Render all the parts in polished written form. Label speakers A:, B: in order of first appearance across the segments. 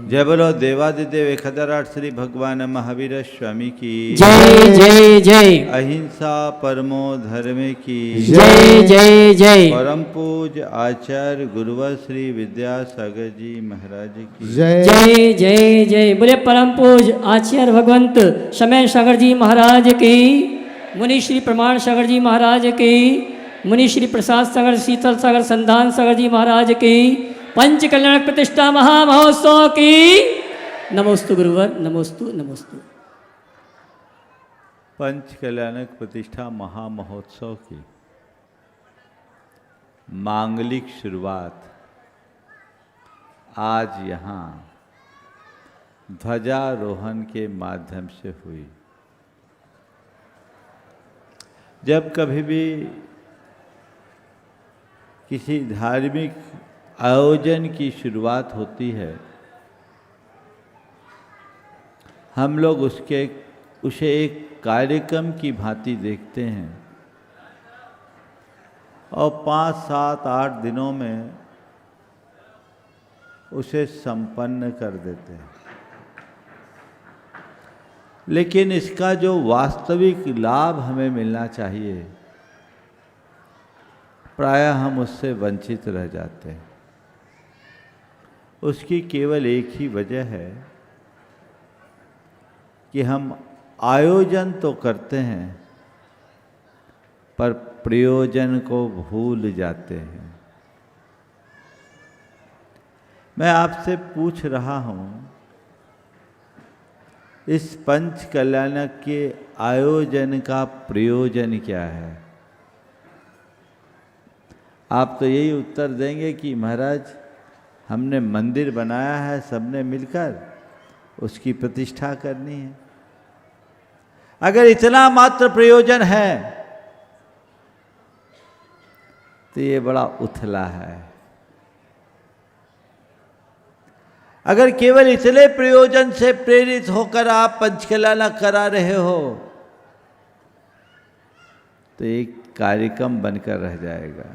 A: जय बोलो देवादिदेव एकहतराट श्री भगवान महावीर स्वामी की
B: जय जय जय।
A: अहिंसा परमो धर्म की
B: जय जय जय।
A: परम पूज आचार्य गुरुवर श्री विद्यासागर जी महाराज की
B: जय जय जय। बोले परम पूज आचार्य भगवंत समय सागर जी महाराज की, मुनि श्री प्रमाण सागर जी महाराज की, मुनि श्री प्रसाद सागर शीतल सागर संधान सागर जी महाराज की, पंच कल्याण प्रतिष्ठा महामहोत्सव की नमोस्तु गुरुवर, नमोस्तु नमोस्तु।
A: पंच कल्याणक प्रतिष्ठा महामहोत्सव की मांगलिक शुरुआत आज यहाँ ध्वजारोहण के माध्यम से हुई। जब कभी भी किसी धार्मिक आयोजन की शुरुआत होती है, हम लोग उसे एक कार्यक्रम की भांति देखते हैं और 5, 7, 8 दिनों में उसे संपन्न कर देते हैं। लेकिन इसका जो वास्तविक लाभ हमें मिलना चाहिए, प्रायः हम उससे वंचित रह जाते हैं। उसकी केवल एक ही वजह है कि हम आयोजन तो करते हैं पर प्रयोजन को भूल जाते हैं। मैं आपसे पूछ रहा हूँ, इस पंच कल्याणक के आयोजन का प्रयोजन क्या है? आप तो यही उत्तर देंगे कि महाराज हमने मंदिर बनाया है, सबने मिलकर उसकी प्रतिष्ठा करनी है। अगर इतना मात्र प्रयोजन है तो ये बड़ा उथला है। अगर केवल इतने प्रयोजन से प्रेरित होकर आप पंचकल्याणक करा रहे हो तो एक कार्यक्रम बनकर रह जाएगा।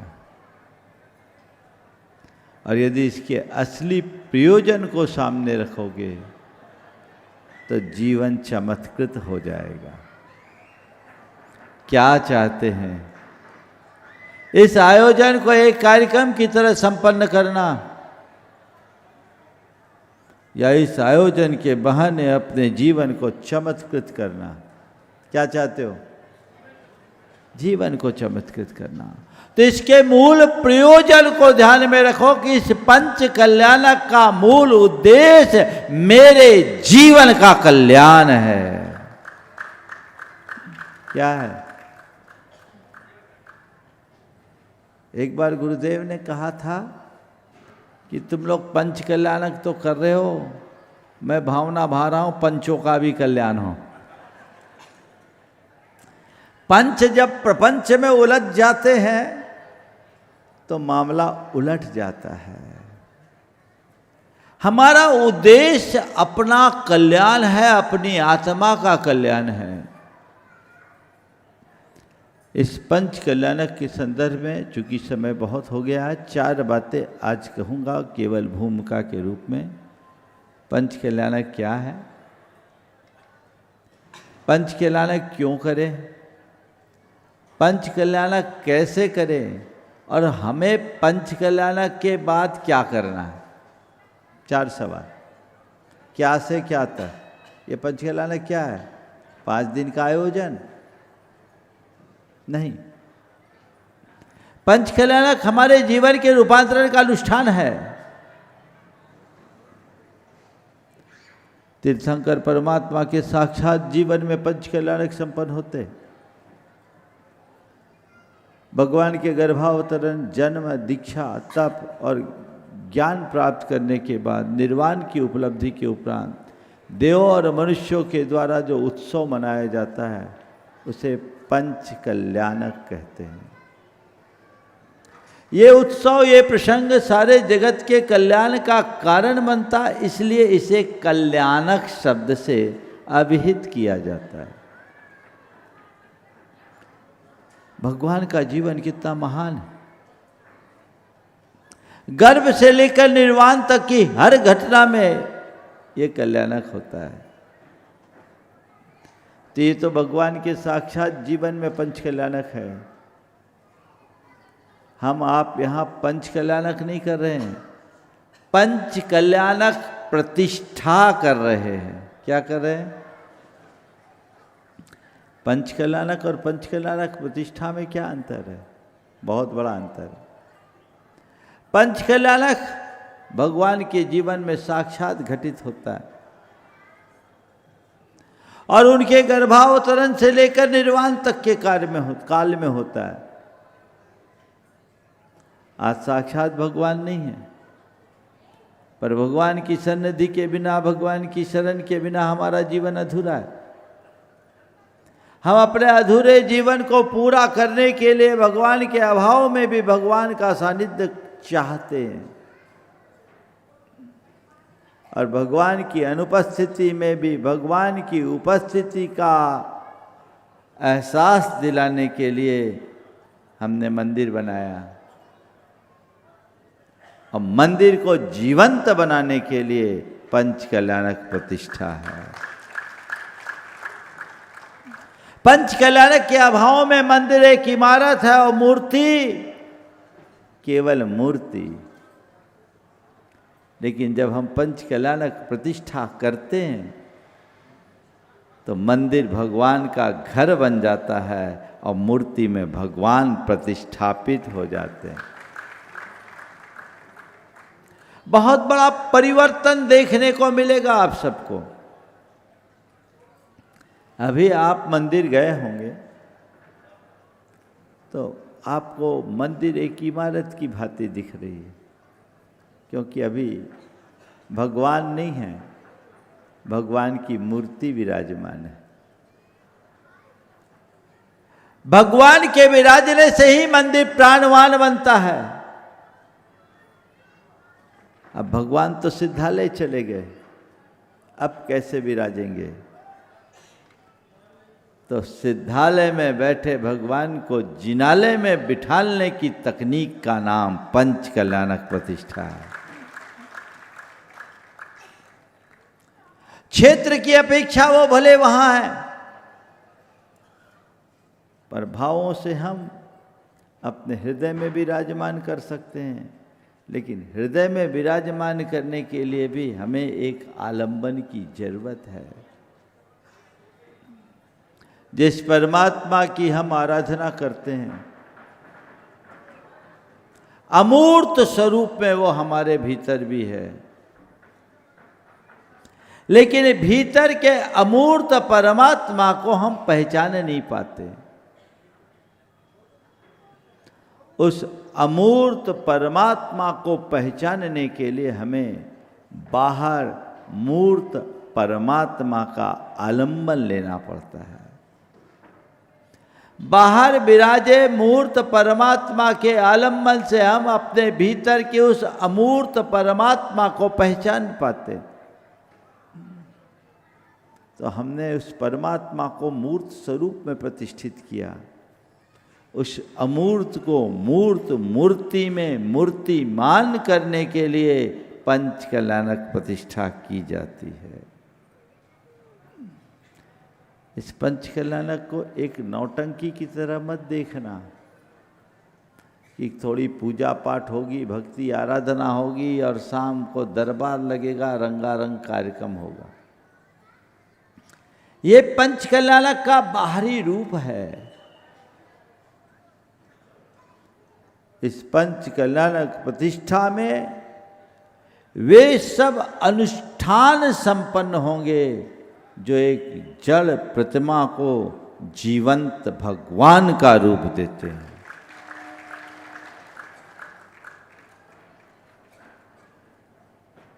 A: और यदि इसके असली प्रयोजन को सामने रखोगे तो जीवन चमत्कृत हो जाएगा। क्या चाहते हैं? इस आयोजन को एक कार्यक्रम की तरह संपन्न करना या इस आयोजन के बहाने अपने जीवन को चमत्कृत करना? क्या चाहते हो? जीवन को चमत्कृत करना। तो इसके मूल प्रयोजन को ध्यान में रखो कि इस पंच कल्याणक का मूल उद्देश्य मेरे जीवन का कल्याण है। क्या है? एक बार गुरुदेव ने कहा था कि तुम लोग पंच कल्याणक तो कर रहे हो, मैं भावना भा रहा हूं पंचों का भी कल्याण हो। पंच जब प्रपंच में उलझ जाते हैं तो मामला उलट जाता है। हमारा उद्देश्य अपना कल्याण है, अपनी आत्मा का कल्याण है। इस पंच कल्याणक के संदर्भ में चूंकि समय बहुत हो गया है, 4 बातें आज कहूँगा केवल भूमिका के रूप में। पंच कल्याणक क्या है? पंच कल्याणक क्यों करें? पंच कल्याणक कैसे करें? और हमें पंच कल्याणक के बाद क्या करना है? 4 सवाल। क्या से क्या तक? ये पंच कल्याणक क्या है? 5 दिन का आयोजन नहीं। पंच कल्याणक हमारे जीवन के रूपांतरण का अनुष्ठान है। तीर्थंकर परमात्मा के साक्षात जीवन में पंच कल्याणक संपन्न होते। भगवान के गर्भावतरण, जन्म, दीक्षा, तप और ज्ञान प्राप्त करने के बाद निर्वाण की उपलब्धि के उपरांत देवों और मनुष्यों के द्वारा जो उत्सव मनाया जाता है उसे पंच कल्याणक कहते हैं। ये उत्सव, ये प्रसंग सारे जगत के कल्याण का कारण बनता, इसलिए इसे कल्याणक शब्द से अभिहित किया जाता है। भगवान का जीवन कितना महान है। गर्भ से लेकर निर्वाण तक की हर घटना में ये कल्याणक होता है। तो ये तो भगवान के साक्षात जीवन में पंच कल्याणक है। हम आप यहाँ पंच कल्याणक नहीं कर रहे हैं, पंच कल्याणक प्रतिष्ठा कर रहे हैं। क्या कर रहे हैं? पंच कल्याणक और पंच कल्याणक प्रतिष्ठा में क्या अंतर है? बहुत बड़ा अंतर है। पंच कल्याणक भगवान के जीवन में साक्षात घटित होता है और उनके गर्भावतरण से लेकर निर्वाण तक के काल में होता है। आज साक्षात भगवान नहीं है, पर भगवान की सन्निधि के बिना, भगवान की शरण के बिना हमारा जीवन अधूरा है। हम अपने अधूरे जीवन को पूरा करने के लिए भगवान के अभाव में भी भगवान का सानिध्य चाहते हैं और भगवान की अनुपस्थिति में भी भगवान की उपस्थिति का एहसास दिलाने के लिए हमने मंदिर बनाया और मंदिर को जीवंत बनाने के लिए पंच कल्याणक प्रतिष्ठा है। पंच कल्याणक के अभाव में मंदिर एक इमारत है और मूर्ति केवल मूर्ति। लेकिन जब हम पंच कल्याणक प्रतिष्ठा करते हैं तो मंदिर भगवान का घर बन जाता है और मूर्ति में भगवान प्रतिष्ठापित हो जाते हैं। बहुत बड़ा परिवर्तन देखने को मिलेगा आप सबको। अभी आप मंदिर गए होंगे तो आपको मंदिर एक इमारत की भांति दिख रही है, क्योंकि अभी भगवान नहीं है, भगवान की मूर्ति विराजमान है। भगवान के विराजने से ही मंदिर प्राणवान बनता है। अब भगवान तो सिद्धालय चले गए, अब कैसे विराजेंगे? तो सिद्धालय में बैठे भगवान को जिनालय में बिठालने की तकनीक का नाम पंच कल्याणक प्रतिष्ठा है। क्षेत्र की अपेक्षा वो भले वहां है, पर भावों से हम अपने हृदय में विराजमान कर सकते हैं। लेकिन हृदय में विराजमान करने के लिए भी हमें एक आलंबन की जरूरत है। जिस परमात्मा की हम आराधना करते हैं, अमूर्त स्वरूप में वो हमारे भीतर भी है, लेकिन भीतर के अमूर्त परमात्मा को हम पहचान नहीं पाते। उस अमूर्त परमात्मा को पहचानने के लिए हमें बाहर मूर्त परमात्मा का आलंबन लेना पड़ता है। बाहर विराजे मूर्त परमात्मा के आलंबन से हम अपने भीतर के उस अमूर्त परमात्मा को पहचान पाते। तो हमने उस परमात्मा को मूर्त स्वरूप में प्रतिष्ठित किया। उस अमूर्त को मूर्त मूर्ति में मूर्तिमान करने के लिए पंच कल्याणक प्रतिष्ठा की जाती है। इस पंच कल्याणक को एक नौटंकी की तरह मत देखना कि थोड़ी पूजा पाठ होगी, भक्ति आराधना होगी और शाम को दरबार लगेगा, रंगारंग कार्यक्रम होगा। ये पंच कल्याणक का बाहरी रूप है। इस पंच कल्याणक प्रतिष्ठा में वे सब अनुष्ठान संपन्न होंगे जो एक जड़ प्रतिमा को जीवंत भगवान का रूप देते हैं।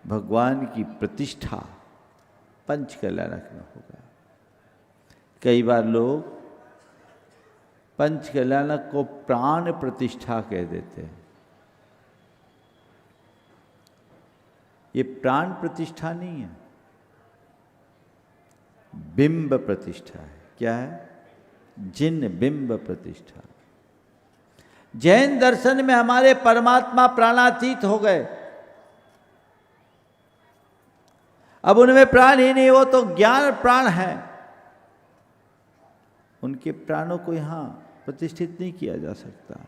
A: भगवान की प्रतिष्ठा पंच कल्याणक में होगा। कई बार लोग पंच कल्याणक को प्राण प्रतिष्ठा कह देते हैं। ये प्राण प्रतिष्ठा नहीं है, बिंब प्रतिष्ठा है। क्या है? जिन बिंब प्रतिष्ठा। जैन दर्शन में हमारे परमात्मा प्राणातीत हो गए। अब उनमें प्राण ही नहीं, वो तो ज्ञान प्राण है। उनके प्राणों को यहाँ प्रतिष्ठित नहीं किया जा सकता।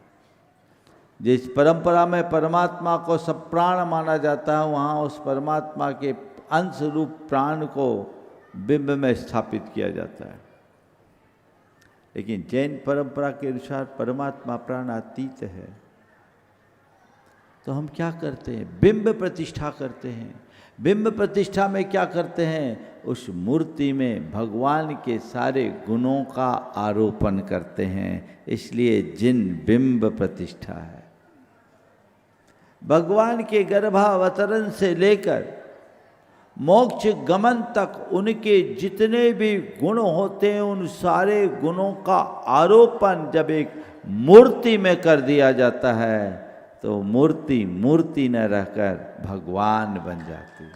A: जिस परंपरा में परमात्मा को सब प्राण माना जाता है, वहाँ उस परमात्मा के अंश रूप प्राण को बिंब में स्थापित किया जाता है। लेकिन जैन परंपरा के अनुसार परमात्मा प्राणातीत है। तो हम क्या करते हैं? बिंब प्रतिष्ठा करते हैं। बिंब प्रतिष्ठा में क्या करते हैं? उस मूर्ति में भगवान के सारे गुणों का आरोपण करते हैं। इसलिए जिन बिंब प्रतिष्ठा है। भगवान के गर्भावतरण से लेकर मोक्ष गमन तक उनके जितने भी गुण होते हैं, उन सारे गुणों का आरोपण जब एक मूर्ति में कर दिया जाता है, तो मूर्ति मूर्ति न रहकर भगवान बन जाती है।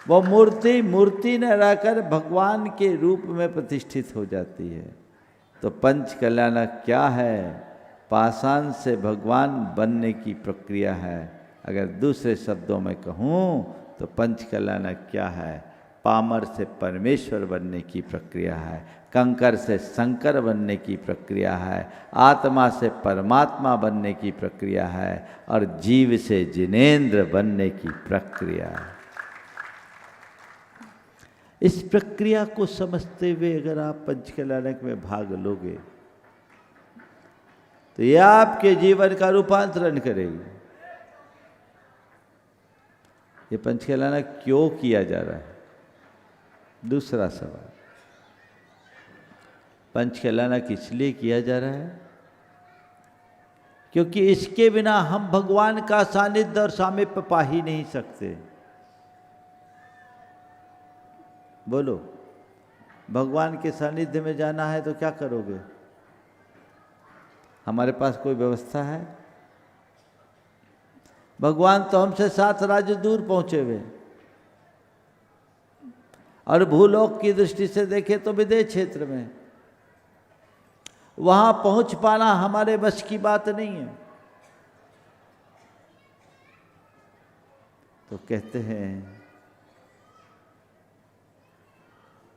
A: वो मूर्ति मूर्ति न रहकर भगवान के रूप में प्रतिष्ठित हो जाती है। तो पंच कल्याणक क्या है? पाषाण से भगवान बनने की प्रक्रिया है। अगर दूसरे शब्दों में कहूँ तो पंच कल्याणक क्या है? पामर से परमेश्वर बनने की प्रक्रिया है, कंकर से शंकर बनने की प्रक्रिया है, आत्मा से परमात्मा बनने की प्रक्रिया है, और जीव से जिनेंद्र बनने की प्रक्रिया है। इस प्रक्रिया को समझते हुए अगर आप पंच कल्याणक में भाग लोगे तो यह आपके जीवन का रूपांतरण करेगी। ये पंच कल्याणक क्यों किया जा रहा है? दूसरा सवाल, पंच कल्याणक इसलिए किया जा रहा है क्योंकि इसके बिना हम भगवान का सानिध्य और सामीप्य पा ही नहीं सकते। बोलो, भगवान के सानिध्य में जाना है तो क्या करोगे? हमारे पास कोई व्यवस्था है? भगवान तो हमसे 7 राज्य दूर पहुंचे हुए, और भूलोक की दृष्टि से देखें तो विदेश क्षेत्र में, वहां पहुंच पाना हमारे बस की बात नहीं है। तो कहते हैं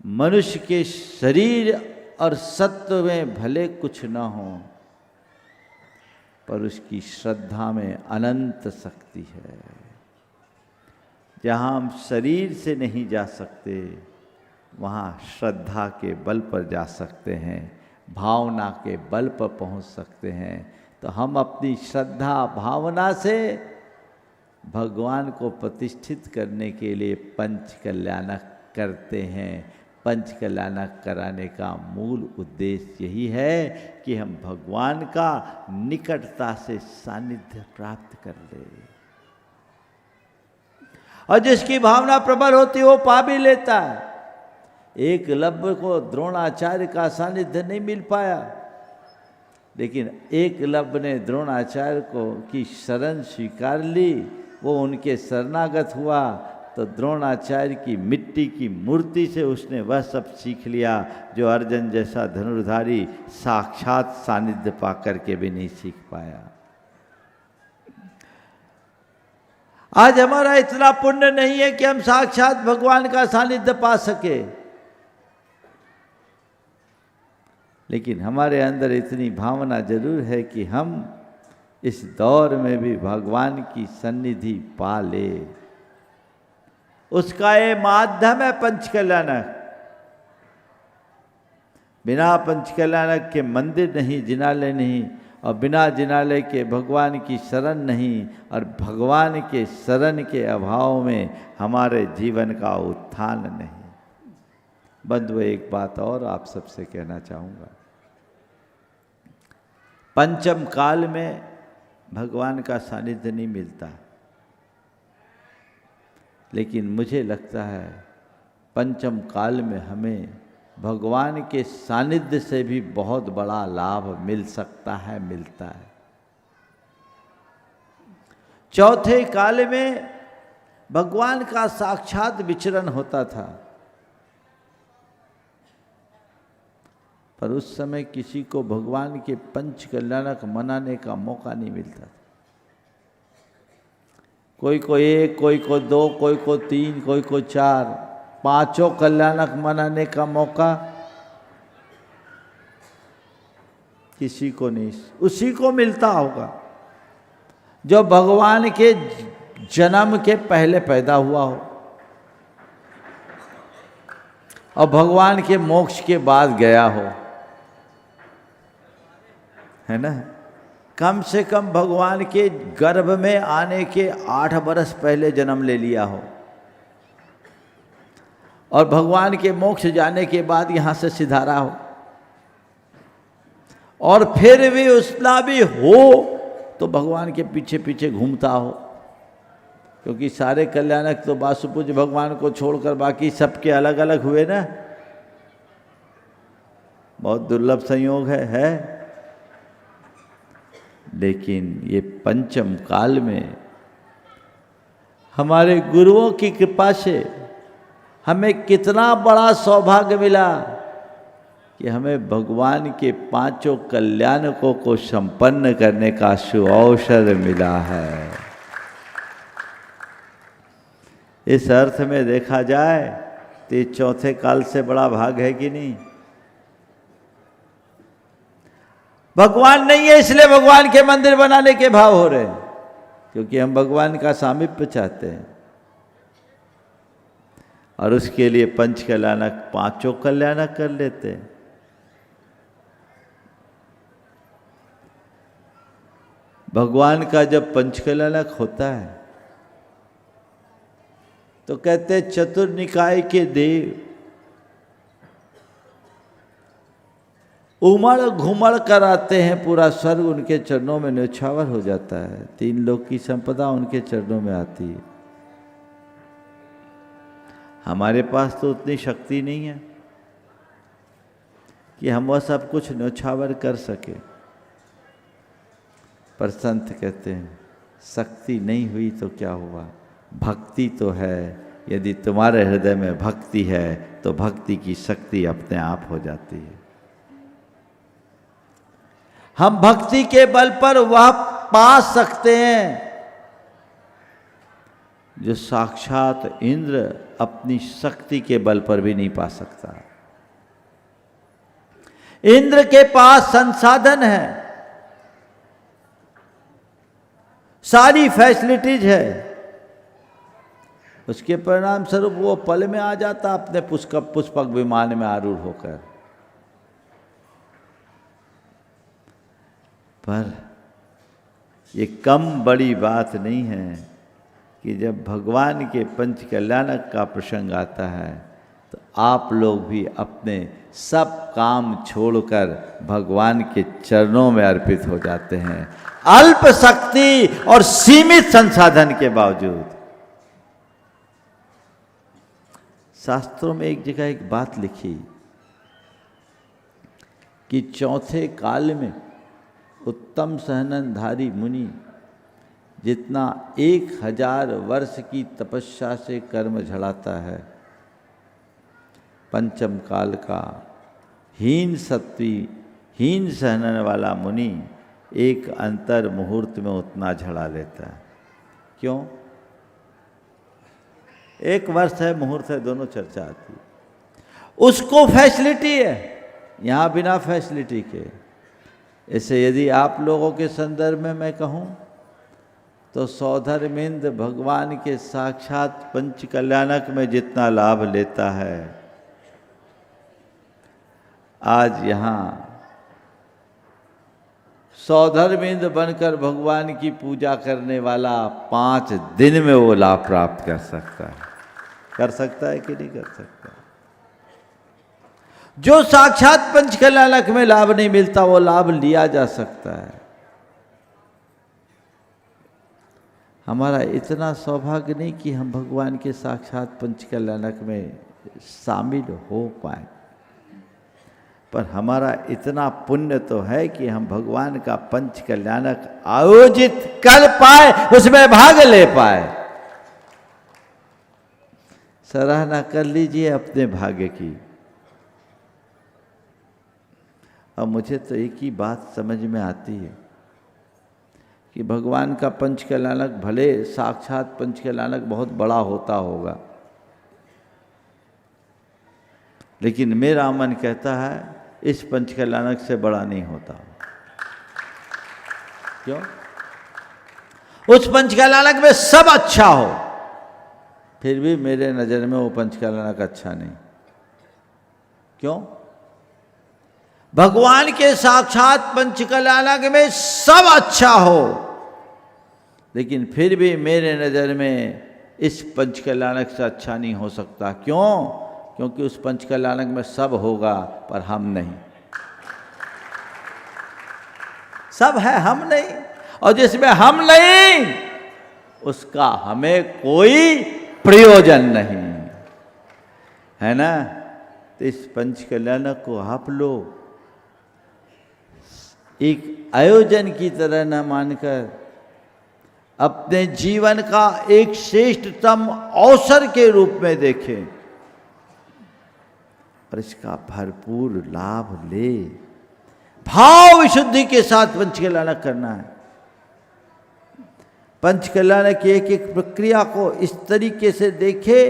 A: मनुष्य के शरीर और सत्व में भले कुछ ना हो, पर उसकी श्रद्धा में अनंत शक्ति है। जहाँ हम शरीर से नहीं जा सकते, वहाँ श्रद्धा के बल पर जा सकते हैं, भावना के बल पर पहुँच सकते हैं। तो हम अपनी श्रद्धा भावना से भगवान को प्रतिष्ठित करने के लिए पंच कल्याणक करते हैं। पंच कल्याणक कराने का मूल उद्देश्य यही है कि हम भगवान का निकटता से सानिध्य प्राप्त कर ले, और जिसकी भावना प्रबल होती है वो पा भी लेता है। एकलव्य को द्रोणाचार्य का सानिध्य नहीं मिल पाया, लेकिन एकलव्य ने द्रोणाचार्य को की शरण स्वीकार ली, वो उनके शरणागत हुआ, तो द्रोणाचार्य की मिट्टी की मूर्ति से उसने वह सब सीख लिया जो अर्जुन जैसा धनुर्धारी साक्षात सानिध्य पा करके भी नहीं सीख पाया। आज हमारा इतना पुण्य नहीं है कि हम साक्षात भगवान का सानिध्य पा सके, लेकिन हमारे अंदर इतनी भावना जरूर है कि हम इस दौर में भी भगवान की सन्निधि पा ले। उसका ये माध्यम है पंच कल्याणक। बिना पंच कल्याणक के मंदिर नहीं, जिनालय नहीं, और बिना जिनालय के भगवान की शरण नहीं, और भगवान के शरण के अभाव में हमारे जीवन का उत्थान नहीं। बंधु, एक बात और आप सबसे कहना चाहूँगा। पंचम काल में भगवान का सानिध्य नहीं मिलता, लेकिन मुझे लगता है पंचम काल में हमें भगवान के सानिध्य से भी बहुत बड़ा लाभ मिल सकता है, मिलता है। चौथे काल में भगवान का साक्षात विचरण होता था, पर उस समय किसी को भगवान के पंच कल्याणक मनाने का मौका नहीं मिलता था। कोई को 1, कोई को 2, कोई को 3, कोई को 4, 5 कल्याणक मनाने का मौका किसी को नहीं, उसी को मिलता होगा जो भगवान के जन्म के पहले पैदा हुआ हो और भगवान के मोक्ष के बाद गया हो, है ना। कम से कम भगवान के गर्भ में आने के 8 बरस पहले जन्म ले लिया हो और भगवान के मोक्ष जाने के बाद यहाँ से सिधारा हो, और फिर भी उसना भी हो तो भगवान के पीछे पीछे घूमता हो, क्योंकि सारे कल्याणक तो वासुपूज भगवान को छोड़कर बाकी सबके अलग अलग हुए ना। बहुत दुर्लभ संयोग है। लेकिन ये पंचम काल में हमारे गुरुओं की कृपा से हमें कितना बड़ा सौभाग्य मिला कि हमें भगवान के 5 कल्याणकों को संपन्न करने का सुअवसर मिला है। इस अर्थ में देखा जाए तो ये चौथे काल से बड़ा भाग है कि नहीं। भगवान नहीं है इसलिए भगवान के मंदिर बनाने के भाव हो रहे हैं, क्योंकि हम भगवान का सामीप्य चाहते हैं और उसके लिए 5 कल्याणक 5 कल्याणक कर लेते हैं। भगवान का जब 5 कल्याणक होता है तो कहते चतुर्निकाय के देव उमड़ घुमड़ कर आते हैं, पूरा स्वर्ग उनके चरणों में न्यौछावर हो जाता है, 3 लोक की संपदा उनके चरणों में आती है। हमारे पास तो उतनी शक्ति नहीं है कि हम वह सब कुछ न्यौछावर कर सके, पर संत कहते हैं शक्ति नहीं हुई तो क्या हुआ, भक्ति तो है। यदि तुम्हारे हृदय में भक्ति है तो भक्ति की शक्ति अपने आप हो जाती है। हम भक्ति के बल पर वह पा सकते हैं जो साक्षात इंद्र अपनी शक्ति के बल पर भी नहीं पा सकता। इंद्र के पास संसाधन है, सारी फैसिलिटीज है, उसके परिणाम स्वरूप वो पल में आ जाता अपने पुष्पक विमान में आरूढ़ होकर। पर ये कम बड़ी बात नहीं है कि जब भगवान के 5 कल्याणक का प्रसंग आता है तो आप लोग भी अपने सब काम छोड़कर भगवान के चरणों में अर्पित हो जाते हैं, अल्प शक्ति और सीमित संसाधन के बावजूद। शास्त्रों में एक जगह एक बात लिखी कि चौथे काल में उत्तम सहननधारी मुनि जितना 1000 वर्ष की तपस्या से कर्म झड़ाता है, पंचम काल का हीन सत्वी हीन सहनन वाला मुनि एक अंतर मुहूर्त में उतना झड़ा लेता है। क्यों? 1 वर्ष है, मुहूर्त है, दोनों चर्चा आती है। उसको फैसिलिटी है, यहाँ बिना फैसिलिटी के। ऐसे यदि आप लोगों के संदर्भ में मैं कहूँ तो सौधर्मिंद भगवान के साक्षात 5 कल्याणक में जितना लाभ लेता है, आज यहाँ सौधर्मिंद बनकर भगवान की पूजा करने वाला 5 दिन में वो लाभ प्राप्त कर सकता है। कर सकता है कि नहीं कर सकता? जो साक्षात 5 कल्याणक में लाभ नहीं मिलता वो लाभ लिया जा सकता है। हमारा इतना सौभाग्य नहीं कि हम भगवान के साक्षात 5 कल्याणक में शामिल हो पाए, पर हमारा इतना पुण्य तो है कि हम भगवान का 5 कल्याणक आयोजित कर पाए, उसमें भाग ले पाए। सराहना कर लीजिए अपने भाग्य की। अब मुझे तो एक ही बात समझ में आती है कि भगवान का पंचकल्याणक भले साक्षात पंचकल्याणक बहुत बड़ा होता होगा, लेकिन मेरा मन कहता है इस पंचकल्याणक से बड़ा नहीं होता। क्यों? उस पंचकल्याणक में सब अच्छा हो, फिर भी मेरे नज़र में वो पंचकल्याणक अच्छा नहीं। क्यों? भगवान के साक्षात पंचकल्याणक में सब अच्छा हो, लेकिन फिर भी मेरे नज़र में इस पंचकल्याणक से अच्छा नहीं हो सकता। क्यों? क्योंकि उस पंचकल्याणक में सब होगा पर हम नहीं। सब है, हम नहीं, और जिसमें हम नहीं उसका हमें कोई प्रयोजन नहीं है ना। तो इस पंचकल्याणक को आप लोग एक आयोजन की तरह न मानकर अपने जीवन का एक श्रेष्ठतम अवसर के रूप में देखें और इसका भरपूर लाभ ले। भाव विशुद्धि के साथ पंचकल्याणक करना है। पंचकल्याणक की एक एक प्रक्रिया को इस तरीके से देखे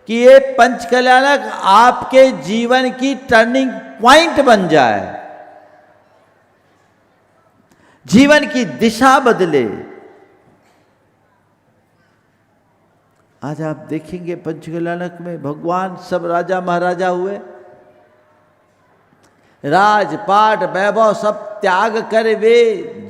A: कि ये पंचकल्याणक आपके जीवन की टर्निंग पॉइंट बन जाए, जीवन की दिशा बदले। आज आप देखेंगे पंचकल्याणक में भगवान सब राजा महाराजा हुए, राजपाट वैभव सब त्याग कर वे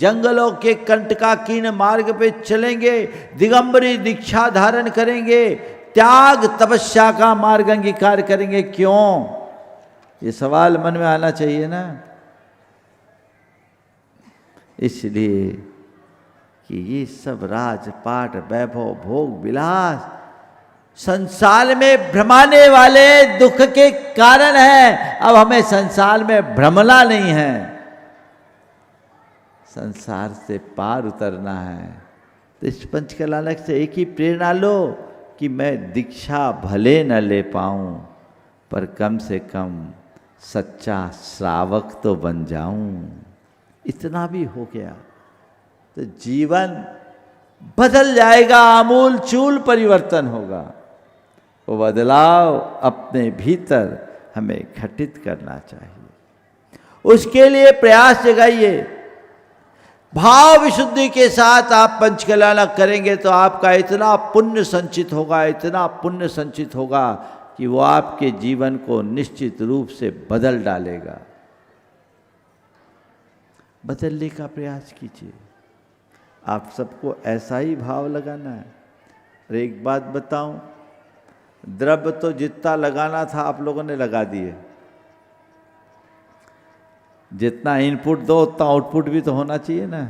A: जंगलों के कंटकाकीर्ण मार्ग पे चलेंगे, दिगंबरी दीक्षा धारण करेंगे, त्याग तपस्या का मार्ग अंगीकार करेंगे। क्यों? ये सवाल मन में आना चाहिए ना। इसलिए कि ये सब राजपाट वैभव भोग विलास संसार में भ्रमाने वाले दुख के कारण है। अब हमें संसार में भ्रमना नहीं है, संसार से पार उतरना है। तो इस पंचकल्याणक से एक ही प्रेरणा लो कि मैं दीक्षा भले न ले पाऊं पर कम से कम सच्चा श्रावक तो बन जाऊं। इतना भी हो गया तो जीवन बदल जाएगा, आमूल चूल परिवर्तन होगा। वो बदलाव अपने भीतर हमें घटित करना चाहिए। उसके लिए प्रयास जगाइए। भाव विशुद्धि के साथ आप पंचकल्याणक करेंगे तो आपका इतना पुण्य संचित होगा, इतना पुण्य संचित होगा कि वो आपके जीवन को निश्चित रूप से बदल डालेगा। बदलने का प्रयास कीजिए। आप सबको ऐसा ही भाव लगाना है। और एक बात बताऊं, द्रव्य तो जितना लगाना था आप लोगों ने लगा दिए। जितना इनपुट दो उतना आउटपुट भी तो होना चाहिए ना।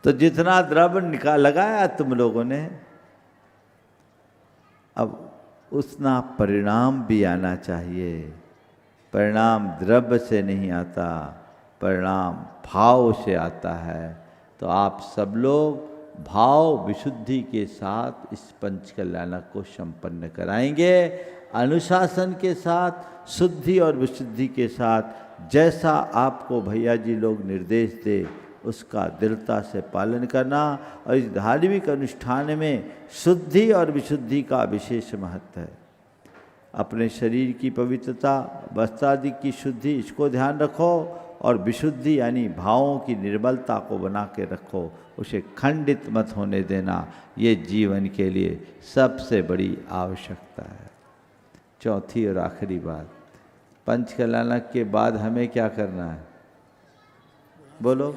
A: तो जितना द्रव्य लगाया तुम लोगों ने, अब उतना परिणाम भी आना चाहिए। परिणाम द्रव्य से नहीं आता, परिणाम भाव से आता है। तो आप सब लोग भाव विशुद्धि के साथ इस पंचकल्याणक को संपन्न कराएंगे, अनुशासन के साथ, शुद्धि और विशुद्धि के साथ। जैसा आपको भैया जी लोग निर्देश दे उसका दृढ़ता से पालन करना। और इस धार्मिक अनुष्ठान में शुद्धि और विशुद्धि का विशेष महत्व है। अपने शरीर की पवित्रता, वस्त्रादि की शुद्धि, इसको ध्यान रखो। और विशुद्धि यानी भावों की निर्मलता को बना के रखो, उसे खंडित मत होने देना। ये जीवन के लिए सबसे बड़ी आवश्यकता है। चौथी और आखिरी बात, पंचकल्याणक के बाद हमें क्या करना है? बोलो।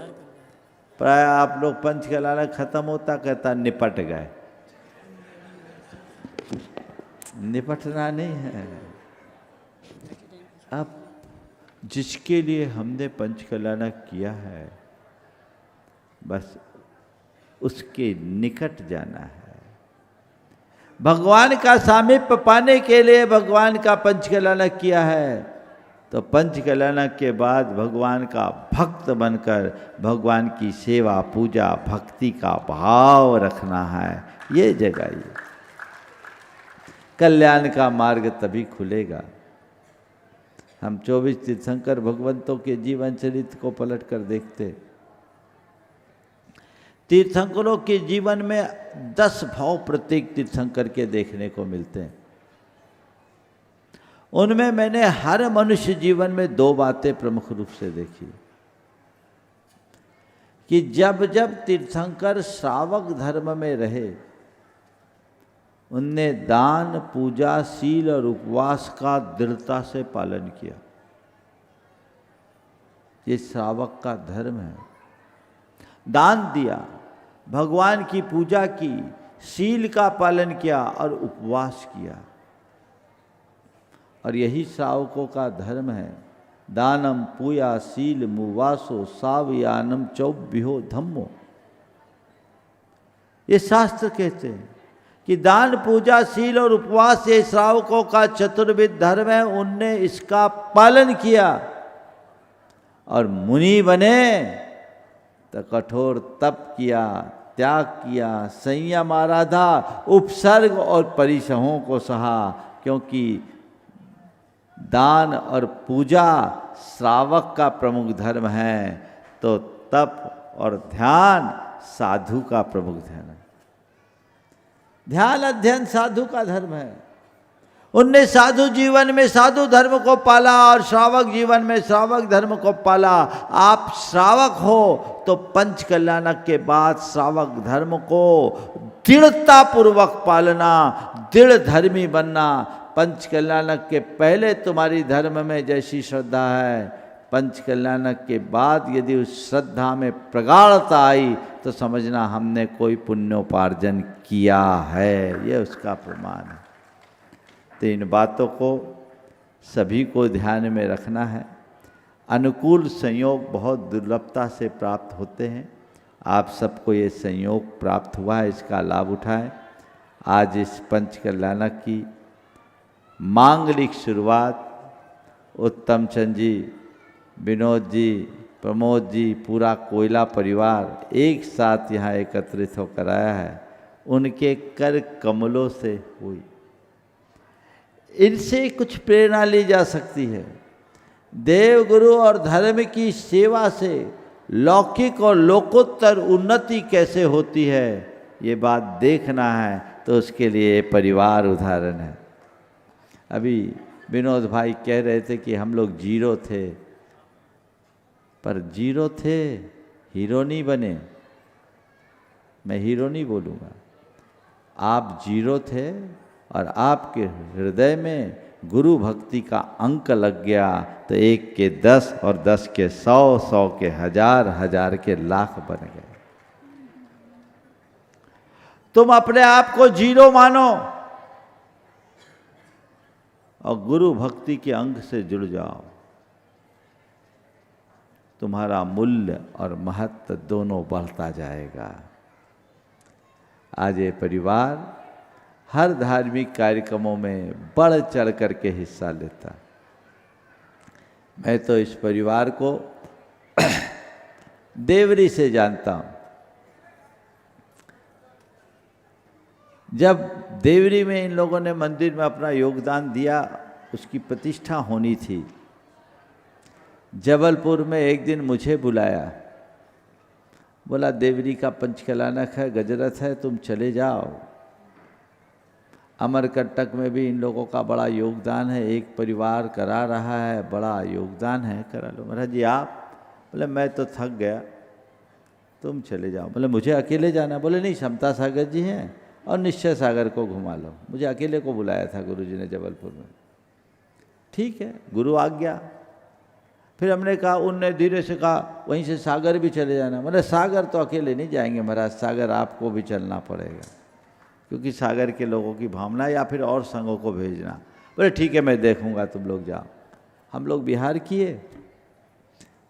A: प्राय आप लोग पंचकल्याणक खत्म होता कहता निपट गए। निपटना नहीं है। अब जिसके लिए हमने पंचकल्याणक किया है बस उसके निकट जाना है। भगवान का सामीप्य पाने के लिए भगवान का पंचकल्याणक किया है, तो पंचकल्याणक के बाद भगवान का भक्त बनकर भगवान की सेवा, पूजा, भक्ति का भाव रखना है। ये जगाइए। कल्याण का मार्ग तभी खुलेगा। हम 24 तीर्थंकर भगवंतों के जीवन चरित्र को पलट कर देखते, तीर्थंकरों के जीवन में 10 भाव प्रत्येक तीर्थंकर के देखने को मिलते हैं। उनमें मैंने हर मनुष्य जीवन में 2 बातें प्रमुख रूप से देखी कि जब जब तीर्थंकर श्रावक धर्म में रहे, उनने दान, पूजा, शील और उपवास का दृढ़ता से पालन किया। ये श्रावक का धर्म है। दान दिया, भगवान की पूजा की, शील का पालन किया और उपवास किया। और यही श्रावकों का धर्म है। दानम पूया शील मुवासो सावयानम चौभ्यो धम्मो। ये शास्त्र कहते हैं कि दान, पूजा, शील और उपवास ये श्रावकों का चतुर्विध धर्म है। उनने इसका पालन किया और मुनि बने तो कठोर तप किया, त्याग किया, संयम आराधा, उपसर्ग और परिसहों को सहा। क्योंकि दान और पूजा श्रावक का प्रमुख धर्म है, तो तप और ध्यान साधु का प्रमुख धर्म है। ध्यान अध्ययन साधु का धर्म है। उनने साधु जीवन में साधु धर्म को पाला और श्रावक जीवन में श्रावक धर्म को पाला। आप श्रावक हो तो पंच कल्याणक के बाद श्रावक धर्म को दृढ़ता पूर्वक पालना, दृढ़ धर्मी बनना। पंच कल्याणक के पहले तुम्हारी धर्म में जैसी श्रद्धा है, पंच कल्याणक के बाद यदि उस श्रद्धा में प्रगाढ़ता आई तो समझना हमने कोई पुण्योपार्जन किया है। ये उसका प्रमाण है। तो इन बातों को सभी को ध्यान में रखना है। अनुकूल संयोग बहुत दुर्लभता से प्राप्त होते हैं। आप सबको ये संयोग प्राप्त हुआ है, इसका लाभ उठाएं। आज इस पंच कल्याणक की मांगलिक शुरुआत उत्तम चंद जी, विनोद जी, प्रमोद जी, पूरा कोयला परिवार एक साथ यहाँ एकत्रित होकर आया है, उनके कर कमलों से हुई। इनसे कुछ प्रेरणा ली जा सकती है। देव गुरु और धर्म की सेवा से लौकिक और लोकोत्तर उन्नति कैसे होती है, ये बात देखना है तो उसके लिए परिवार उदाहरण है। अभी विनोद भाई कह रहे थे कि हम लोग जीरो थे, पर जीरो थे, हीरो नहीं बने। मैं हीरो नहीं बोलूँगा। आप जीरो थे और आपके हृदय में गुरु भक्ति का अंक लग गया तो 1 के 10 और 10 के 100, 100 के 1000, 1000 के लाख बन गए। तुम अपने आप को जीरो मानो और गुरु भक्ति के अंग से जुड़ जाओ। तुम्हारा मूल्य और महत्व दोनों बढ़ता जाएगा। आज ये परिवार हर धार्मिक कार्यक्रमों में बढ़ चढ़ करके हिस्सा लेता। मैं तो इस परिवार को देवरी से जानता हूँ। जब देवरी में इन लोगों ने मंदिर में अपना योगदान दिया, उसकी प्रतिष्ठा होनी थी। जबलपुर में एक दिन मुझे बुलाया, बोला देवरी का पंचकल्याणक है, गजरत है, तुम चले जाओ। अमरकंटक में भी इन लोगों का बड़ा योगदान है, एक परिवार करा रहा है, बड़ा योगदान है, करा लो। महाराज जी आप? बोले मैं तो थक गया, तुम चले जाओ। बोले मुझे अकेले जाना? बोले नहीं, समता सागर जी हैं और निश्चय सागर को घुमा लो। मुझे अकेले को बुलाया था गुरुजी ने जबलपुर में। ठीक है, गुरु आ गया। फिर हमने कहा, उनने धीरे से कहा वहीं से सागर भी चले जाना। मतलब सागर तो अकेले नहीं जाएंगे महाराज, सागर आपको भी चलना पड़ेगा, क्योंकि सागर के लोगों की भावना, या फिर और संघों को भेजना। बोले ठीक है मैं देखूंगा, तुम लोग जाओ। हम लोग बिहार किए,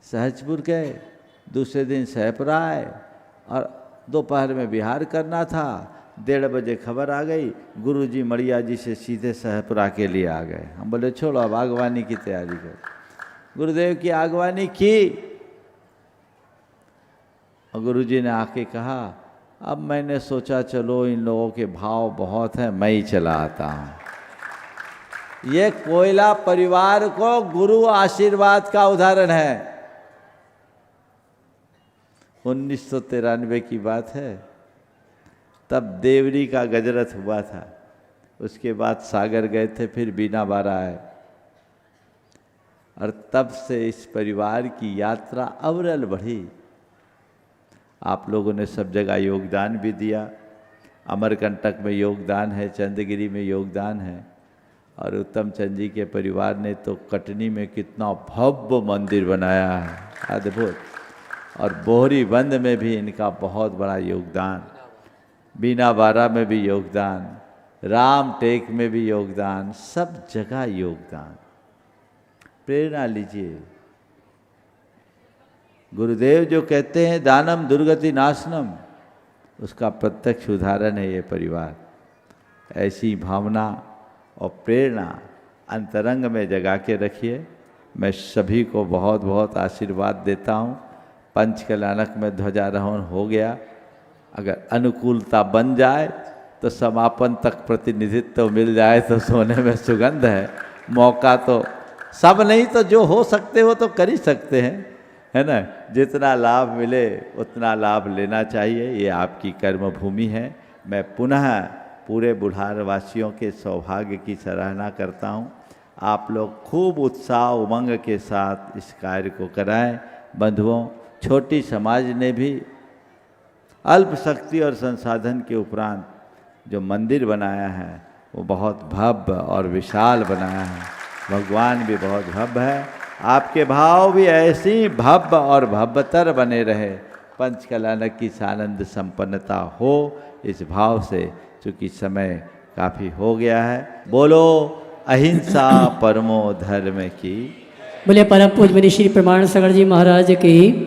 A: सहजपुर गए, दूसरे दिन सहपुरा आए और दोपहर में बिहार करना था। 1:30 बजे खबर आ गई, गुरुजी मड़िया जी से सीधे सहपुरा के लिए आ गए। हम बोले छोड़ो अब आगवानी की तैयारी करो। गुरुदेव की आगवानी की और गुरुजी ने आके कहा अब मैंने सोचा चलो इन लोगों के भाव बहुत हैं, मैं ही चला आता हूँ। ये कोयला परिवार को गुरु आशीर्वाद का उदाहरण है। 1993 की बात है, तब देवरी का गजरथ हुआ था। उसके बाद सागर गए थे, फिर बीना बारा आए, और तब से इस परिवार की यात्रा अविरल बढ़ी। आप लोगों ने सब जगह योगदान भी दिया। अमरकंटक में योगदान है, चंद्रगिरी में योगदान है, और उत्तम चंद जी के परिवार ने तो कटनी में कितना भव्य मंदिर बनाया है, अद्भुत। और बोहरी बंद में भी इनका बहुत बड़ा योगदान, बीना बारा में भी योगदान, राम टेक में भी योगदान, सब जगह योगदान। प्रेरणा लीजिए। गुरुदेव जो कहते हैं दानम दुर्गति नाशनम, उसका प्रत्यक्ष उदाहरण है ये परिवार। ऐसी भावना और प्रेरणा अंतरंग में जगा के रखिए। मैं सभी को बहुत बहुत आशीर्वाद देता हूँ। पंचकल्याणक में ध्वजारोहण हो गया, अगर अनुकूलता बन जाए तो समापन तक प्रतिनिधित्व मिल जाए तो सोने में सुगंध है। मौका तो सब नहीं तो जो हो सकते हो तो कर ही सकते हैं, है ना। जितना लाभ मिले उतना लाभ लेना चाहिए, ये आपकी कर्म भूमि है। मैं पुनः पूरे बुढ़ार वासियों के सौभाग्य की सराहना करता हूँ। आप लोग खूब उत्साह उमंग के साथ इस कार्य को कराएं। बंधुओं, छोटी समाज ने भी अल्प शक्ति और संसाधन के उपरांत जो मंदिर बनाया है वो बहुत भव्य और विशाल बनाया है। भगवान भी बहुत भव्य है। आपके भाव भी ऐसी भव्य और भव्यतर बने रहे। पंचकल्याणक की सानंद संपन्नता हो, इस भाव से, चूँकि समय काफ़ी हो गया है। बोलो अहिंसा परमो धर्म की।
B: बोले परम पूज्य मुनि श्री प्रमाण सागर जी महाराज की।